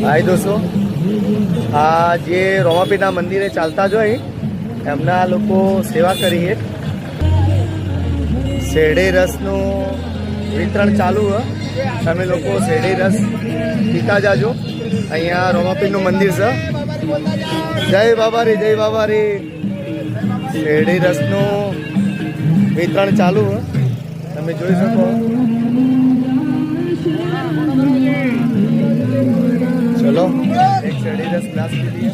હાય દોસ્તો, આ જે રોમાપીરના મંદિરે ચાલતા જોઈ એમના લોકો સેવા કરીએ. શેરડી રસનું વિતરણ ચાલુ હ. તમે લોકો શેરડી રસ પીતા જાજો. અહીંયા રોમાપીરનું મંદિર છે. જય બાબારી, જય બાબારી. શેરડી રસનું વિતરણ ચાલુ હ, તમે જોઈ શકો. ચલો એક શેરડી રસ ગ્લાસ પી લઈએ.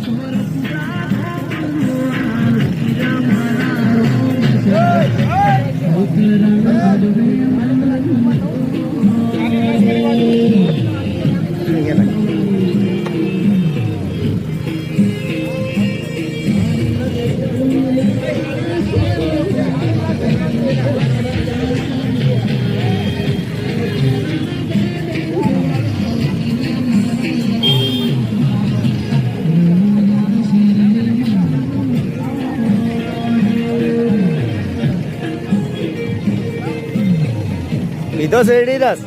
લીધો શેરડી રસ?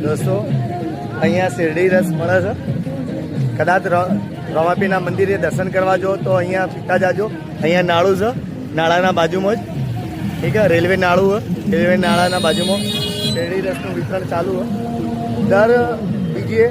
દોસ્તો અહીંયા શેરડી રસ મળે છે. કદાચ રોમાપીરના મંદિરે દર્શન કરવા જો તો અહીંયા પીતા જાજો. અહીંયા નાળું છે, નાળાના બાજુમાં જ. ઠીક છે, રેલવે નાળું છે. રેલવે નાળાના બાજુમાં શેરડી રસનું વિતરણ ચાલુ છે. દર બીજે